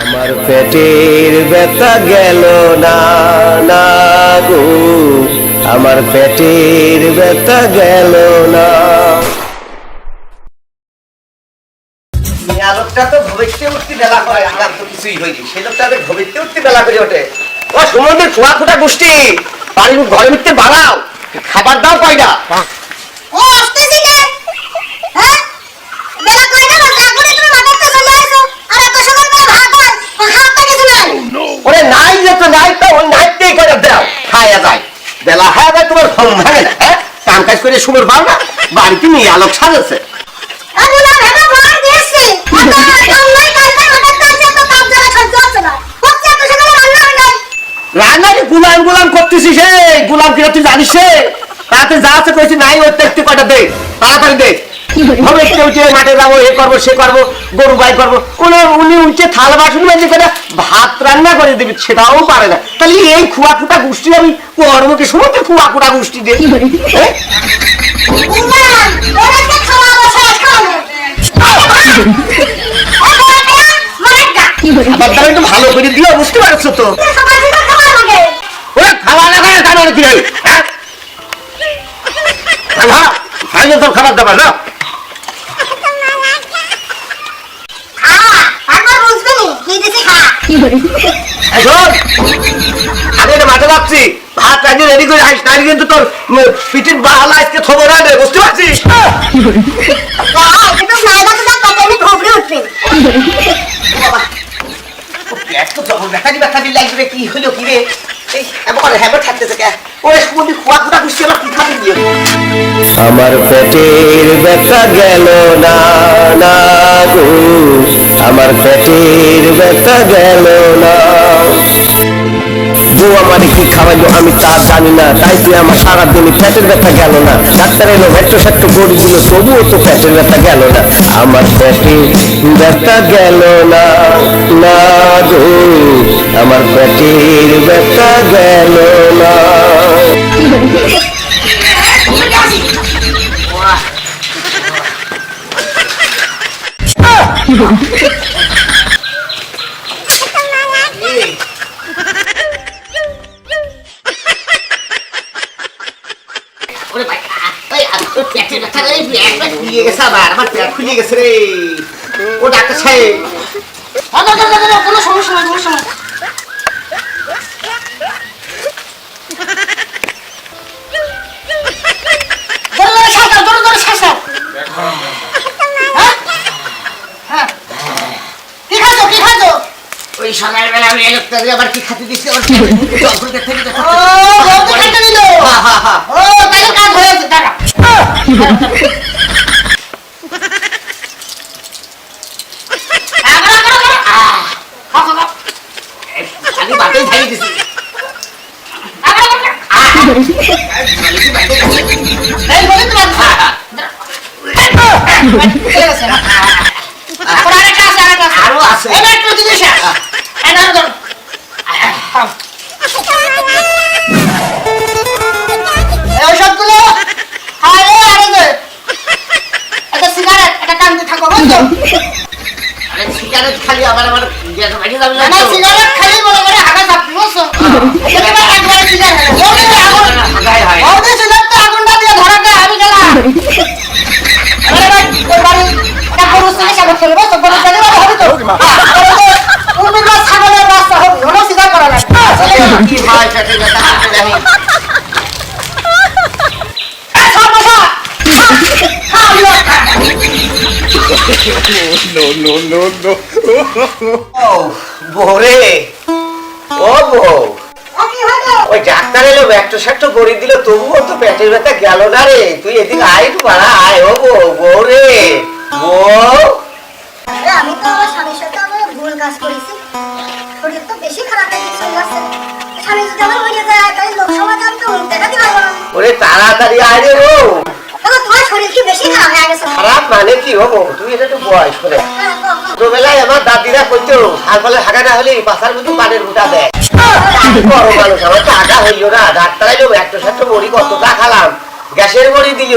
আমার পেটের ব্যথা গেল না না গো, আমার পেটের ব্যথা গেল না। লোকটা তো ভবিষ্যতে উঠতে বেলা করে, আমার তো কিছুই হয়নি। সেই লোকটা ভবিষ্যতে উঠতে বেলা করে ওঠে। ও সুমন্দির খোয়া খোটা গোষ্ঠী, বাড়ির ঘরে মিথ্যে বাড়াও, খাবার দাও কয়টা? ও আসতেছি না। হ্যাঁ বেলা কয়টা বাজে? আগুনে তুমি বাড়িতে চলে আসো আর এত সময় পর ভাত হয়, হাতটা কিছু নাই। ওরে নাই যে তো নাই, তো ওই নাইতেই করে দাও, খায়া যায়। বেলা হয়ে যায়, তোমার ঘুম ভাঙে না? হ্যাঁ কাম কাজ করে সুমর পাও না, বাড়িতে নিয়ে আলোক সাজাচ্ছে। আগুনা ভেবে মার দিয়েছি। রান্নারে গুলাম গুলাম করতেছিস, গুলাম কিনা তুই জানিস? তাতে যা আছে কইছি নাই, ওর একটু কয়টা দে, তাড়াতাড়ি দে। হবে একটু উঠে মাঠে যাবো, এ করবো সে করবো, গরু গাই করবো। উনি উঠে থালা বাসন মেজে করে ভাত রান্না করে দিবি, সেটাও পারে না। তাহলে এই খুয়া খুটা গোষ্ঠী আমি কর্মকে সমস্ত খুয়া খুটা গোষ্ঠী দিয়ে আবার তারা একটু ভালো করে দিও, বুঝতে পারছো তো? খাওয়া লাগায় কেন কি তোর খাবার দাবার না আমি এটা মাঠে ভাবছি, ভাত রাজি রেডি করে আসিস, নাহলে কিন্তু তোর পিঠির বাহালা আজকে খবর আনে, বুঝতে পারছিস? কি হলো কি রে? আমার পেটের ব্যথা গেল না না গো, আমার পেটের ব্যথা গেল না। বউ আমার কি খাওয়াইলো আমি তা জানি না, তাই তুই আমার সারাদিনই পেটের ব্যথা গেল না। ডাক্তার এলো ভেট্টো সাট্টো করে দিল, তবুও তো পেটের ব্যথা গেল না। আমার পেটের ব্যথা গেল না না গো, আমার পেটের ব্যথা গেল না। আমার পেট খুলে গেছে রে, ও ডাক্তার সাহেব। কোনো সমস্যা নাই, কোনো সমস্যা। ওই সকালবেলা আমি লোকটা আবার কি খাতে দিচ্ছি, আমি বাটেই খাই দিচ্ছি। আরো আছে ওষুধগুলো একটা সিগারেট একটা টানতে থাকো, বুঝছো? সিগারেট খালি আবার আমার সিগারেট খালি বলে করে হাগা চাপি, বুঝছো? একবারে সিগারেট আগুনটা দিয়ে ধরাতে আমি গেলাম। ওই বাড়ি একটা গরু চিকিৎসা করতে হবে, বুঝছো? গরু জানি হবে তো উর্মির বা ছাগলের বাচ্চা হবে, ওটা সিগার করা লাগবে। কি হয় সেটা জানি। ওই ডাক্তার এলো ব্যাক্টো সাক্টো করে দিল, তবুও তো পেটের ব্যথা গেল না রে। তুই এদিকে আয়, একটু বাড়া আয়। ও বউ রে, বউ। আমি তো আমার স্বামীর সাথে আমার ভুল কাজ করেছি, শরীর তো বেশি খারাপ হয়ে গেছে। স্বামী যদি আমার হয়ে যায় তাহলে লোক সমাজে আমি তো দেখাতে পারবো না। ওরে তাড়াতাড়ি আয় রে বউ। তোমার শরীর কি বেশি খারাপ হয়ে গেছে? খারাপ মানে কি হবো, তুই এটা একটু বয়স করে। ছোটবেলায় আমার দাদিরা কইতো ছাগলে হাগা না হলে পাশার মতো পানের বুটা দেয়। বড় মানুষ আমার তো হাগা হইল না, ডাক্তার এলো একটু সাথে বড়ি কতটা খালাম, গ্যাসের বড়ি দিল,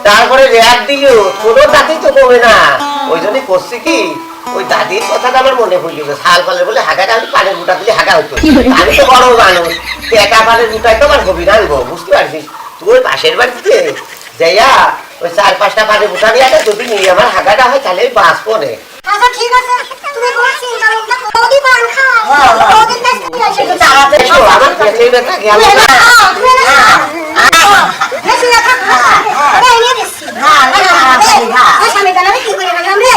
তারপরে র্যাট দিল, কোনো তাতেই তো কমে না। ওই জন্য করছি কি ওই দাদির কথাটা আমার মনে পড়ল, শাল পালের বলে হাগাটা আমি পানের বুটা দিলে হাগা হতো। আমি তো বড় মানুষ, একা পানের বুটাই তো আমার হবি না, বুঝতে পারছিস? তুই ওই পাশের বাড়িতে যাইয়া ওই 4-5টা পানের বুটা নিয়ে আসে, যদি নিয়ে আমার হাগাটা হয় তাহলে বাস পড়ে। আচ্ছা ঠিক আছে, তুমি কোনো চিন্তা ভাবনা করো না, পান খাও। ওদের কাছে নিয়ে এসে একটু তাড়াতাড়ি এসো, আমার পেটে ব্যথা গেল না। বেশি রাখা খাও। আরে এনে দিচ্ছি। ওই স্বামীটা আমি কি করে রাখলাম রে?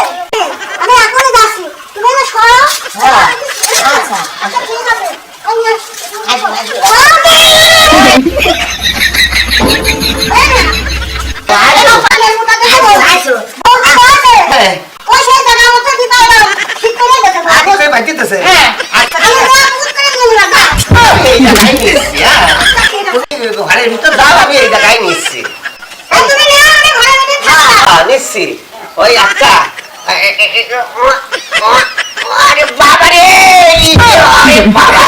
আমি এখনই যাচ্ছি, তুমি না সরো। আচ্ছা ঠিক আছে। ওই না। ওই সেই জায়গা মতো কি পাইলাম ঠিক করে দিতে পারো। আগে বাকিতেছে। ঘরের ভিতর দাও, আমি এই জায়গায় নিচ্ছি। নিচ্ছি ওই একটা আরে বাবা রে, বাবা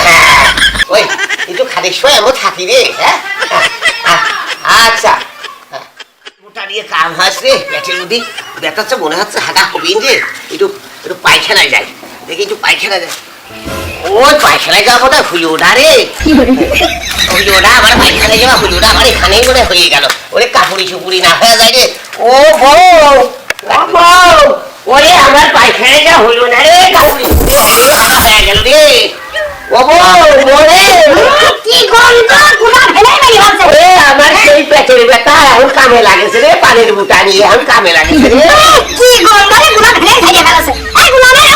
ওই একটু খানিক সময় এমন থাকি রে। হ্যাঁ আচ্ছা, ওটা নিয়ে কাম হাসরে পেটের মধ্যে ব্যথাচ্ছে, মনে হচ্ছে হাঁটা হবেই যে একটু একটু পায়খানায় যাই, দেখি একটু পায়খানা যায়। ওই পায়খানায় যাওয়া বোধ হয় হুলোটা রে, হুলোটা আমার পায়খানায় যাওয়া, হুলোটা আমার এখানেই মনে হয়ে গেল। ওরে কাপুরি চুপুরি না হয়ে যায় রে। ও বউ, ও বউ, ওরে আমার পায়খানায় যাওয়া হলো না রে, কাপুরি হয়ে গেল রে। ও বউ, ওরে কি গন্ধ, গুলা ফেলে নাই ভাবছে। ওরে আমার সেই পেটের ব্যথা এখন কামে লাগেছে রে, পানির বুটা নিয়ে এখন কামে লাগেছে রে। কি গন্ধ রে, গুলা ফেলে খাইয়ে ফেলেছে। এই গুলা রে,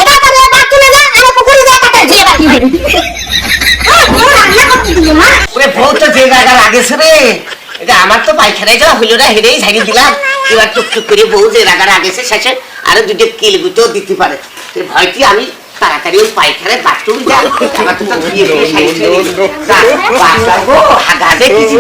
এটা করে বাথরুমে যা, আমি পুকুরে যা কাটে দিয়ে বাকি। রান্না করতে দিও মা। ওরে বউ তো যে জায়গা লাগেছে রে, এটা আমার তো পায়খানায় যাওয়া হলো না, হেরেই ঝাড়ি দিলাম। এবার টুকটুক করে বউ যে জায়গা লাগেছে শেষে আরো দুটো কিলগুতেও দিতে পারে। ভয়টি আমি তাড়াতাড়ি ওই পায়খানায় বাথরুমে যাই, আমার তো ধুয়ে দিয়ে সাইড হাগা দেখেছি।